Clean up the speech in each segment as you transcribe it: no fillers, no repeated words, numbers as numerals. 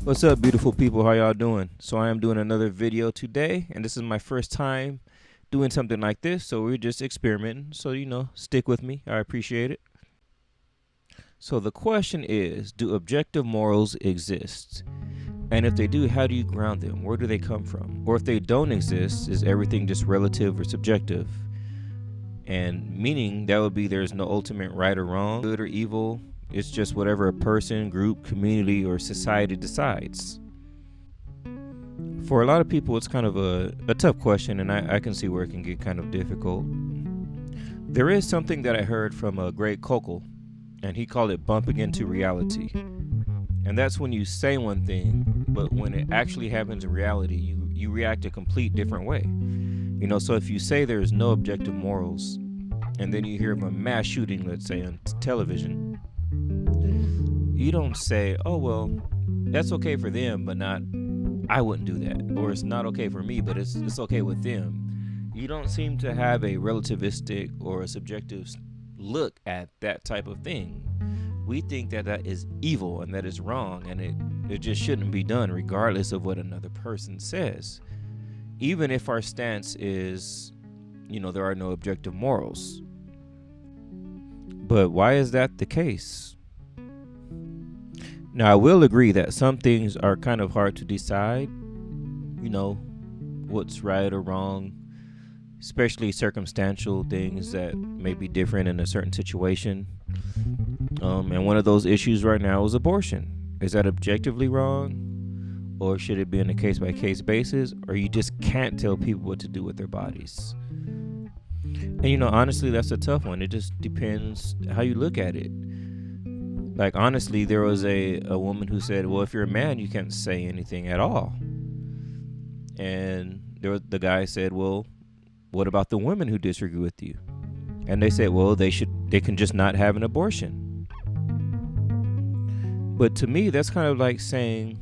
What's up, beautiful people? How y'all doing? So I am doing another video today, and this is my first time doing something like this, so we're just experimenting. So, stick with me. I appreciate it. So the question is, do objective morals exist? And if they do, how do you ground them? Where do they come from? Or if they don't exist, is everything just relative or subjective? And meaning that would be there's no ultimate right or wrong, good or evil. It's just whatever a person, group, community, or society decides. For a lot of people, it's kind of a tough question, and I can see where it can get kind of difficult. There is something that I heard from a great Kokol, and he called it bumping into reality. And that's when you say one thing, but when it actually happens in reality, you react a complete different way. So if you say there's no objective morals, and then you hear of a mass shooting, let's say, on television, you don't say, oh, well, that's okay for them, but not, I wouldn't do that. Or it's not okay for me, but it's okay with them. You don't seem to have a relativistic or a subjective look at that type of thing. We think that that is evil and that is wrong, and it just shouldn't be done regardless of what another person says. Even if our stance is, there are no objective morals. But why is that the case? Now, I will agree that some things are kind of hard to decide, what's right or wrong, especially circumstantial things that may be different in a certain situation. And one of those issues right now is abortion. Is that objectively wrong? Or should it be on a case-by-case basis? Or you just can't tell people what to do with their bodies? And, honestly, that's a tough one. It just depends how you look at it. Like, honestly, there was a woman who said, well, if you're a man, you can't say anything at all. And the guy said, well, what about the women who disagree with you? And they said, well, they can just not have an abortion. But to me, that's kind of like saying,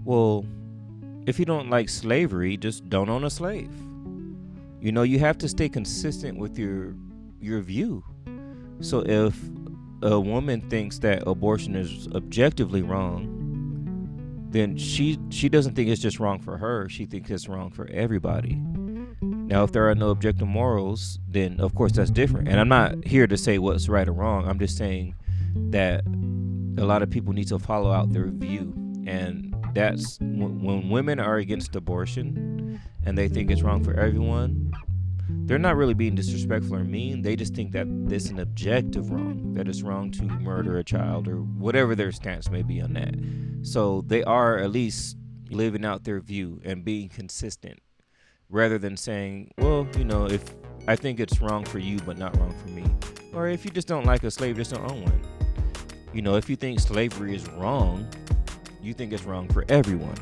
well, if you don't like slavery, just don't own a slave. You have to stay consistent with your view. So if a woman thinks that abortion is objectively wrong, then she doesn't think it's just wrong for her. She thinks it's wrong for everybody. Now, if there are no objective morals, then of course that's different. And I'm not here to say what's right or wrong. I'm just saying that a lot of people need to follow out their view. And that's when women are against abortion and they think it's wrong for everyone, they're not really being disrespectful or mean. They just think that this is an objective wrong, that it's wrong to murder a child or whatever their stance may be on that. So they are at least living out their view and being consistent rather than saying, well, if I think it's wrong for you but not wrong for me. Or if you just don't like a slave, just don't own one. If you think slavery is wrong, you think it's wrong for everyone.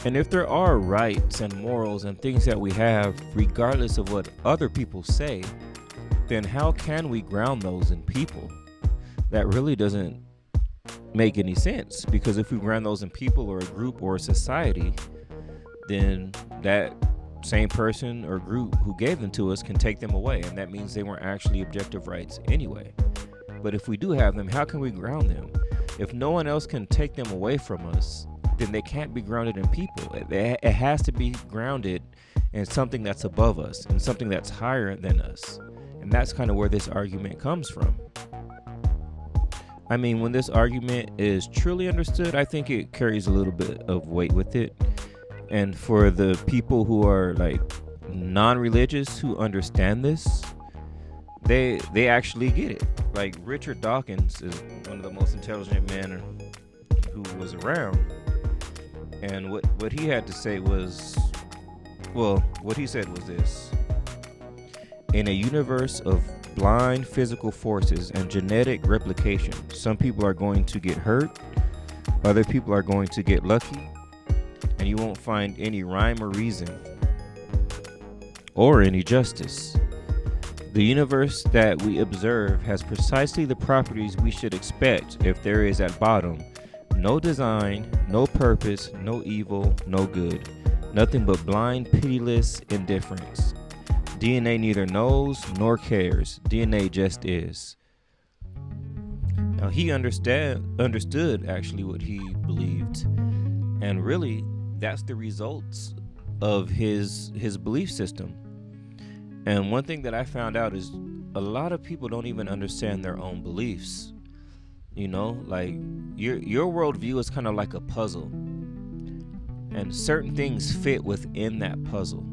And if there are rights and morals and things that we have, regardless of what other people say, then how can we ground those in people? That really doesn't make any sense, because if we ground those in people or a group or a society, then that same person or group who gave them to us can take them away, and that means they weren't actually objective rights anyway. But if we do have them, how can we ground them? If no one else can take them away from us, then they can't be grounded in people. It has to be grounded in something that's above us and something that's higher than us. And that's kind of where this argument comes from. I mean, when this argument is truly understood, I think it carries a little bit of weight with it. And for the people who are like non-religious who understand this, they actually get it. Like Richard Dawkins is one of the most intelligent men who was around. And what he had to say was, what he said was this: in a universe of blind physical forces and genetic replication, some people are going to get hurt, other people are going to get lucky, and you won't find any rhyme or reason or any justice. The universe that we observe has precisely the properties we should expect if there is at bottom no design, no purpose, no evil, no good. Nothing but blind, pitiless indifference. DNA neither knows nor cares. DNA just is. Now, he understood actually what he believed, and really that's the results of his belief system. And one thing that I found out is a lot of people don't even understand their own beliefs. You know, like your worldview is kind of like a puzzle, and certain things fit within that puzzle.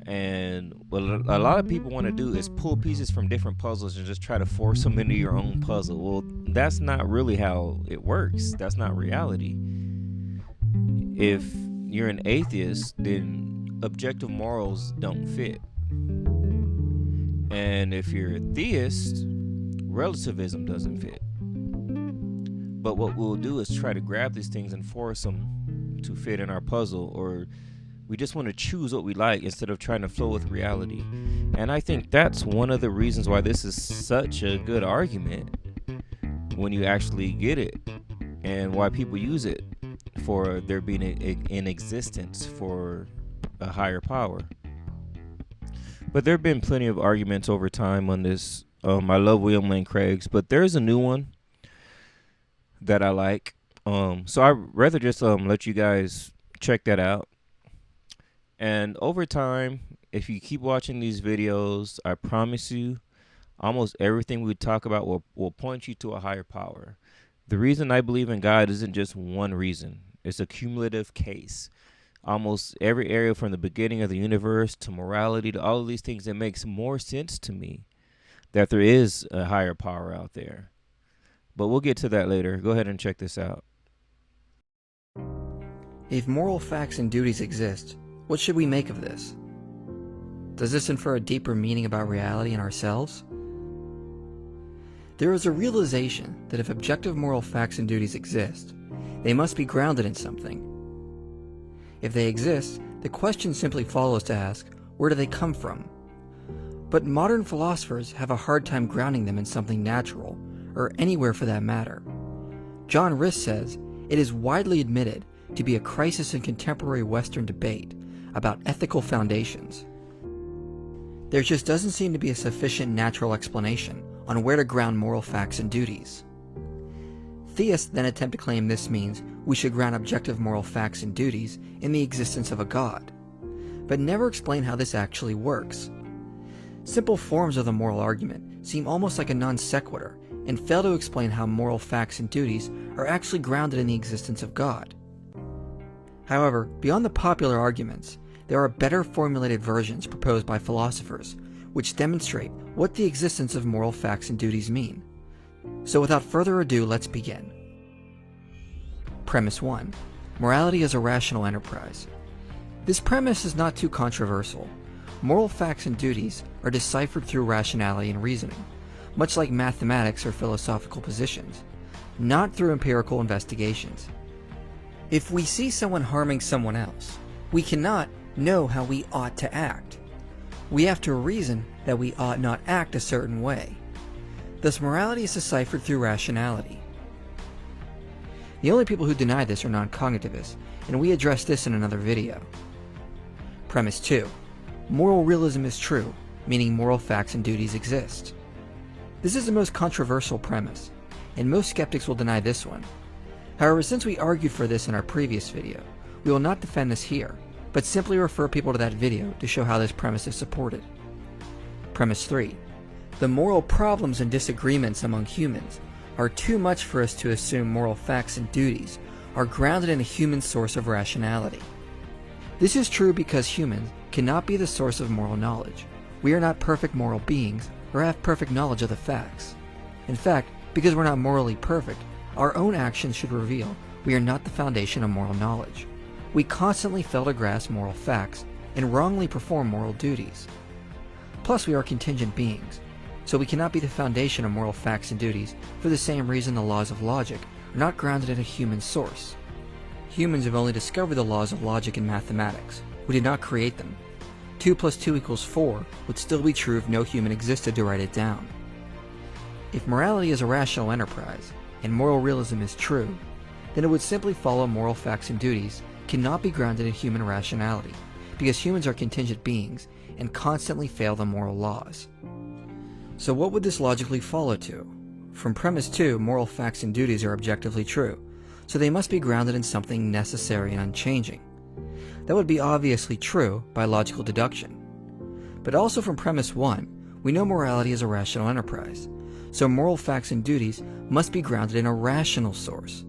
And what a lot of people want to do is pull pieces from different puzzles and just try to force them into your own puzzle. Well, that's not really how it works. That's not reality. If you're an atheist, then objective morals don't fit. And if you're a theist, relativism doesn't fit. But what we'll do is try to grab these things and force them to fit in our puzzle, or we just want to choose what we like instead of trying to flow with reality. And I think that's one of the reasons why this is such a good argument when you actually get it, and why people use it for there being in existence for a higher power. But there have been plenty of arguments over time on this. I love William Lane Craig's, but there's a new one that I like. So I'd rather just let you guys check that out. And over time, if you keep watching these videos, I promise you, almost everything we talk about will point you to a higher power. The reason I believe in God isn't just one reason. It's a cumulative case. Almost every area from the beginning of the universe to morality to all of these things, it makes more sense to me that there is a higher power out there. But we'll get to that later. Go ahead and check this out. If moral facts and duties exist, what should we make of this? Does this infer a deeper meaning about reality and ourselves? There is a realization that if objective moral facts and duties exist, they must be grounded in something. If they exist, the question simply follows to ask, where do they come from? But modern philosophers have a hard time grounding them in something natural, or anywhere for that matter. John Riss says, it is widely admitted to be a crisis in contemporary Western debate about ethical foundations. There just doesn't seem to be a sufficient natural explanation on where to ground moral facts and duties. Theists then attempt to claim this means we should ground objective moral facts and duties in the existence of a God, but never explain how this actually works. Simple forms of the moral argument seem almost like a non sequitur and fail to explain how moral facts and duties are actually grounded in the existence of God. However, beyond the popular arguments, there are better formulated versions proposed by philosophers which demonstrate what the existence of moral facts and duties mean. So without further ado, let's begin. Premise 1. Morality is a rational enterprise. This premise is not too controversial. Moral facts and duties are deciphered through rationality and reasoning, much like mathematics or philosophical positions, not through empirical investigations. If we see someone harming someone else, we cannot know how we ought to act. We have to reason that we ought not act a certain way. Thus, morality is deciphered through rationality. The only people who deny this are non-cognitivists, and we address this in another video. Premise 2. Moral realism is true, meaning moral facts and duties exist. This is the most controversial premise, and most skeptics will deny this one. However, since we argued for this in our previous video, we will not defend this here, but simply refer people to that video to show how this premise is supported. Premise 3. The moral problems and disagreements among humans are too much for us to assume moral facts and duties are grounded in a human source of rationality. This is true because humans cannot be the source of moral knowledge. We are not perfect moral beings or have perfect knowledge of the facts. In fact, because we're not morally perfect, our own actions should reveal we are not the foundation of moral knowledge. We constantly fail to grasp moral facts and wrongly perform moral duties. Plus, we are contingent beings, so we cannot be the foundation of moral facts and duties for the same reason the laws of logic are not grounded in a human source. Humans have only discovered the laws of logic and mathematics. We did not create them. 2 + 2 = 4 would still be true if no human existed to write it down. If morality is a rational enterprise, and moral realism is true, then it would simply follow moral facts and duties cannot be grounded in human rationality, because humans are contingent beings and constantly fail the moral laws. So what would this logically follow to? From premise 2, moral facts and duties are objectively true, so they must be grounded in something necessary and unchanging. That would be obviously true by logical deduction. But also from premise 1, we know morality is a rational enterprise, so moral facts and duties must be grounded in a rational source.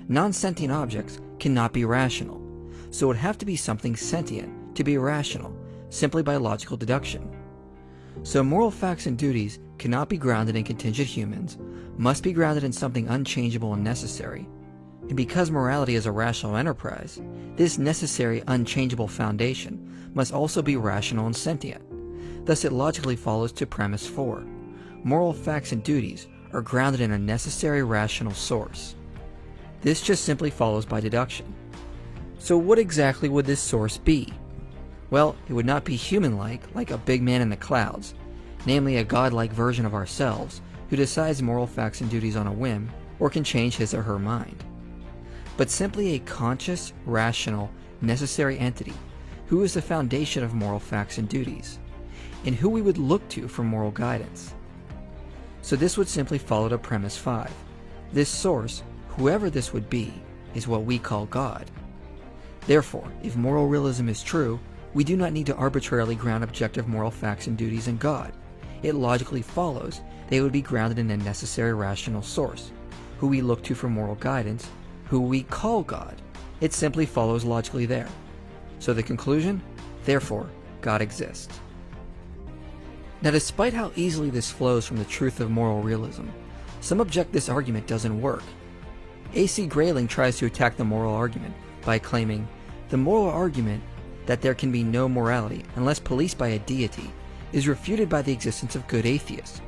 Non-sentient objects cannot be rational, so it would have to be something sentient to be rational, simply by logical deduction. So moral facts and duties cannot be grounded in contingent humans, must be grounded in something unchangeable and necessary. And because morality is a rational enterprise, this necessary unchangeable foundation must also be rational and sentient. Thus it logically follows to premise 4. Moral facts and duties are grounded in a necessary rational source. This just simply follows by deduction. So what exactly would this source be? Well, it would not be human-like, like a big man in the clouds, namely a godlike version of ourselves who decides moral facts and duties on a whim or can change his or her mind, but simply a conscious, rational, necessary entity who is the foundation of moral facts and duties, and who we would look to for moral guidance. So this would simply follow to premise 5. This source, whoever this would be, is what we call God. Therefore, if moral realism is true, we do not need to arbitrarily ground objective moral facts and duties in God. It logically follows they would be grounded in a necessary rational source, who we look to for moral guidance, who we call God. It simply follows logically there. So the conclusion? Therefore, God exists. Now, despite how easily this flows from the truth of moral realism, some object this argument doesn't work. A.C. Grayling tries to attack the moral argument by claiming, the moral argument that there can be no morality unless policed by a deity is refuted by the existence of good atheists.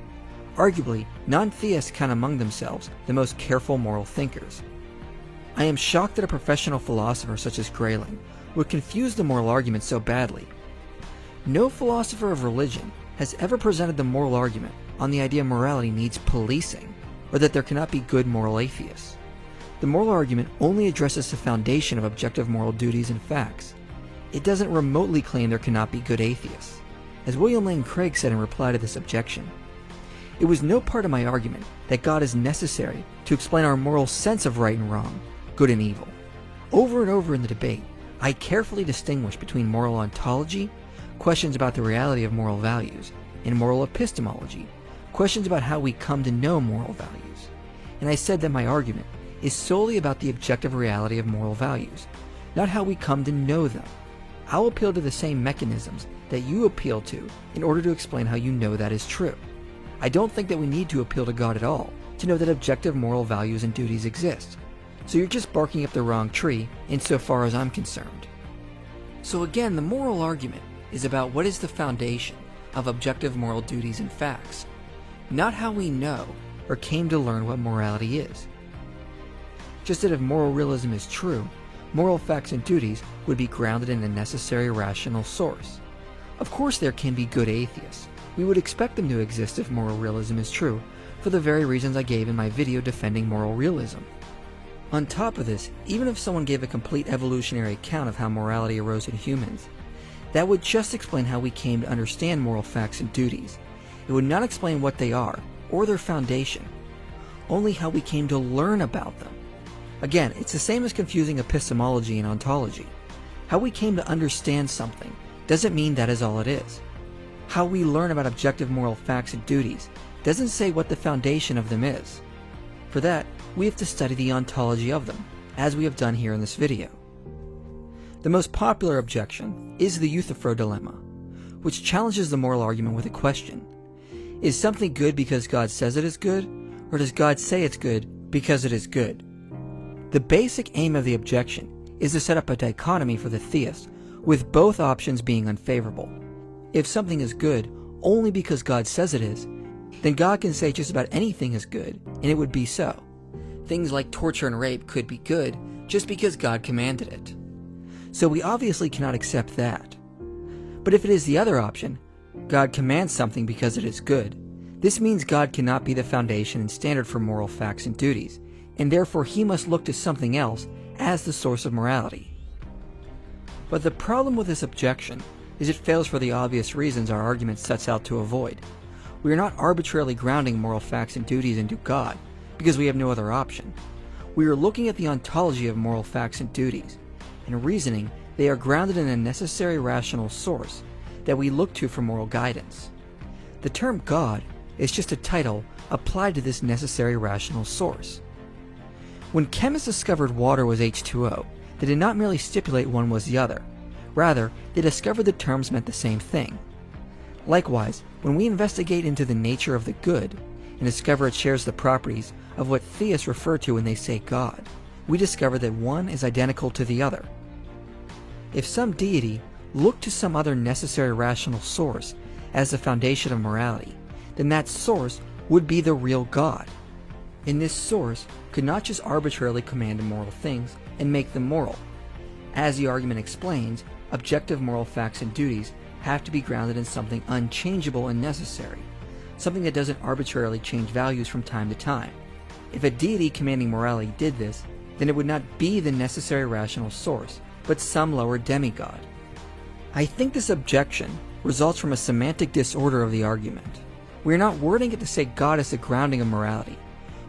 Arguably, non-theists count among themselves the most careful moral thinkers. I am shocked that a professional philosopher such as Grayling would confuse the moral argument so badly. No philosopher of religion has ever presented the moral argument on the idea morality needs policing, or that there cannot be good moral atheists. The moral argument only addresses the foundation of objective moral duties and facts. It doesn't remotely claim there cannot be good atheists. As William Lane Craig said in reply to this objection, it was no part of my argument that God is necessary to explain our moral sense of right and wrong, good and evil. Over and over in the debate, I carefully distinguished between moral ontology, questions about the reality of moral values, and moral epistemology, questions about how we come to know moral values. And I said that my argument is solely about the objective reality of moral values, not how we come to know them. I'll appeal to the same mechanisms that you appeal to in order to explain how you know that is true. I don't think that we need to appeal to God at all to know that objective moral values and duties exist. So you're just barking up the wrong tree insofar as I'm concerned. So again, the moral argument is about what is the foundation of objective moral duties and facts, not how we know or came to learn what morality is. Just that if moral realism is true, moral facts and duties would be grounded in a necessary rational source. Of course there can be good atheists. We would expect them to exist if moral realism is true, for the very reasons I gave in my video defending moral realism. On top of this, even if someone gave a complete evolutionary account of how morality arose in humans, that would just explain how we came to understand moral facts and duties. It would not explain what they are, or their foundation, only how we came to learn about them. Again, it's the same as confusing epistemology and ontology. How we came to understand something doesn't mean that is all it is. How we learn about objective moral facts and duties doesn't say what the foundation of them is. For that, we have to study the ontology of them, as we have done here in this video. The most popular objection is the Euthyphro Dilemma, which challenges the moral argument with a question. Is something good because God says it is good, or does God say it's good because it is good? The basic aim of the objection is to set up a dichotomy for the theist, with both options being unfavorable. If something is good only because God says it is, then God can say just about anything is good, and it would be so. Things like torture and rape could be good just because God commanded it. So we obviously cannot accept that. But if it is the other option, God commands something because it is good, this means God cannot be the foundation and standard for moral facts and duties, and therefore he must look to something else as the source of morality. But the problem with this objection is it fails for the obvious reasons our argument sets out to avoid. We are not arbitrarily grounding moral facts and duties into God, because we have no other option. We are looking at the ontology of moral facts and duties. In reasoning, they are grounded in a necessary rational source that we look to for moral guidance. The term God is just a title applied to this necessary rational source. When chemists discovered water was H2O, they did not merely stipulate one was the other. Rather, they discovered the terms meant the same thing. Likewise, when we investigate into the nature of the good and discover it shares the properties of what theists refer to when they say God, we discover that one is identical to the other. If some deity looked to some other necessary rational source as the foundation of morality, then that source would be the real God. And this source could not just arbitrarily command immoral things and make them moral. As the argument explains, objective moral facts and duties have to be grounded in something unchangeable and necessary, something that doesn't arbitrarily change values from time to time. If a deity commanding morality did this, then it would not be the necessary rational source, but some lower demigod. I think this objection results from a semantic disorder of the argument. We are not wording it to say God is the grounding of morality.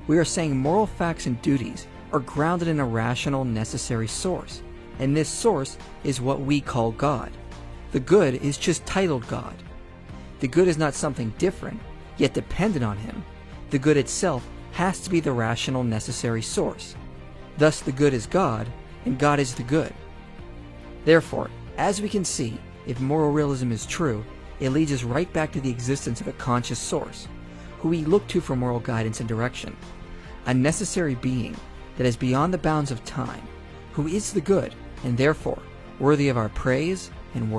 We are saying moral facts and duties are grounded in a rational, necessary source, and this source is what we call God. The good is just titled God. The good is not something different, yet dependent on Him. The good itself has to be the rational, necessary source. Thus the good is God, and God is the good. Therefore, as we can see, if moral realism is true, it leads us right back to the existence of a conscious source, who we look to for moral guidance and direction, a necessary being that is beyond the bounds of time, who is the good, and therefore worthy of our praise,